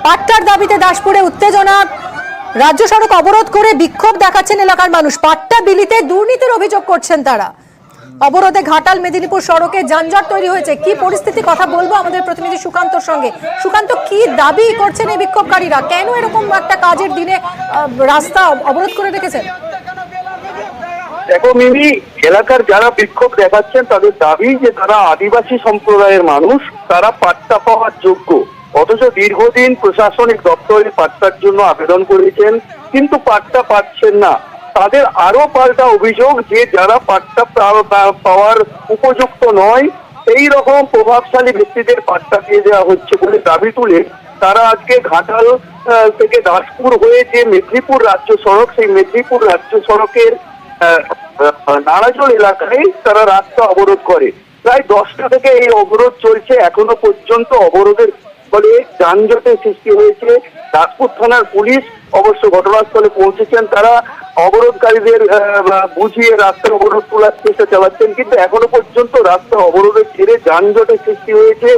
পাট্টার দাবিতে দাসপুরে উত্তেজনা, রাজ্য সড়ক অবরোধ করে বিক্ষোভ দেখাচ্ছেন এলাকার মানুষ। পাট্টা বিলিতে দুর্নীতির অভিযোগ করছেন তারা। অবরোধে ঘাটাল মেদিনীপুর সড়কে যানজট তৈরি হয়েছে। কি পরিস্থিতি, কথা বলবো আমাদের প্রতিনিধি সুকান্তর সঙ্গে। সুকান্ত, কি দাবি করছেন এই বিক্ষোভকারীরা? কেন এরকম একটা কাজের দিনে রাস্তা অবরোধ করে রেখেছেন? দেখো মিমি, এলাকার যারা বিক্ষোভ দেখাচ্ছেন তাদের দাবি যে তারা আদিবাসী সম্প্রদায়ের মানুষ, তারা পাট্টা পাওয়ার যোগ্য, অথচ দীর্ঘদিন প্রশাসনিক দপ্তরে পাট্টার জন্য আবেদন করেছেন কিন্তু পাট্টা পাচ্ছেন না। তাদের আরো পাল্টা অভিযোগ যে যারা পাট্টা পাওয়ার উপযুক্ত নয় এই রকম প্রভাবশালী ব্যক্তিদের পাট্টা দিয়ে দেওয়া হচ্ছে বলে দাবি তুলে তারা আজকে ঘাটাল থেকে দাসপুর হয়ে যে মেদিনীপুর রাজ্য সড়ক, সেই মেদিনীপুর রাজ্য সড়কের নারাজল এলাকায় তারা রাস্তা অবরোধ করে। প্রায় 10টা থেকে এই অবরোধ চলছে। এখনো পর্যন্ত অবরোধের ফলে যানজটের সৃষ্টি হয়েছে। দাসপুর থানার পুলিশ অবশ্য ঘটনাস্থলে পৌঁছেছেন। তারা অবরোধকারীদের বুঝিয়ে রাস্তা অবরোধ তোলার চেষ্টা চালাচ্ছেন, কিন্তু এখনো পর্যন্ত রাস্তা অবরোধের ছেড়ে যানজটের সৃষ্টি হয়েছে।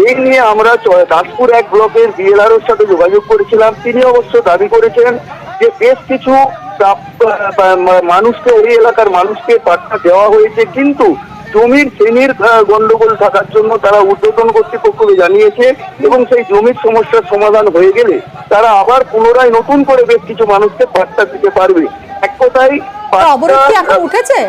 এই নিয়ে আমরা দাসপুর 1 ব্লকের বিএলআরওর সাথে যোগাযোগ করেছিলাম। তিনি অবশ্য দাবি করেছেন যে বেশ কিছু মানুষকে, এই এলাকার মানুষকে পাট্টা দেওয়া হয়েছে, কিন্তু জমির শ্রেণীর গন্ডগোল থাকার জন্য তারা ঊর্ধ্বতন কর্তৃপক্ষকে জানিয়েছে এবং সেই জমির সমস্যার সমাধান হয়ে গেলে তারা আবার পুনরায় নতুন করে বেশ কিছু মানুষকে পাট্টা দিতে পারবে। এক কথায় উঠেছে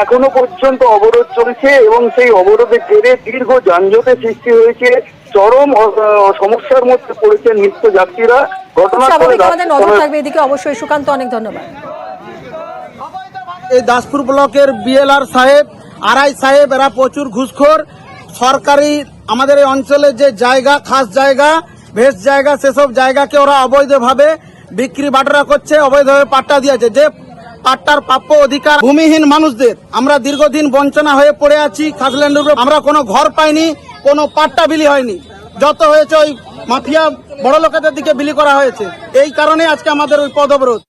এখনো পর্যন্ত অবরোধ চলছে এবং সেই অবরোধের জেরে দীর্ঘ যানজটের সৃষ্টি হয়েছে। চরম সমস্যার মধ্যে পড়েছেন নিত্য যাত্রীরা। এদিকে অবশ্যই সুকান্ত, অনেক ধন্যবাদ। এই দাসপুর ব্লকের বিএলআর সাহেব, আরআই সাহেব, এরা প্রচুর ঘুষখোর। সরকারি আমাদের এই অঞ্চলে যে জায়গা, খাস জায়গা, ভেস জায়গা, সেসব জায়গাকে ওরা অবৈধভাবে বিক্রি বাটরা করছে, অবৈধভাবে পাট্টা দিয়েছে। যে পাট্টার প্রাপ্য অধিকার ভূমিহীন মানুষদের, আমরা দীর্ঘদিন বঞ্চনা হয়ে পড়ে আছি। খাসল্যান্ডের উপর আমরা কোনো ঘর পাইনি, কোনো পাট্টা বিলি হয়নি। যত হয়েছে ওই মাফিয়া বড় লোকেদের দিকে বিলি করা হয়েছে। এই কারণে আজকে আমাদের ওই পদ অবরোধ।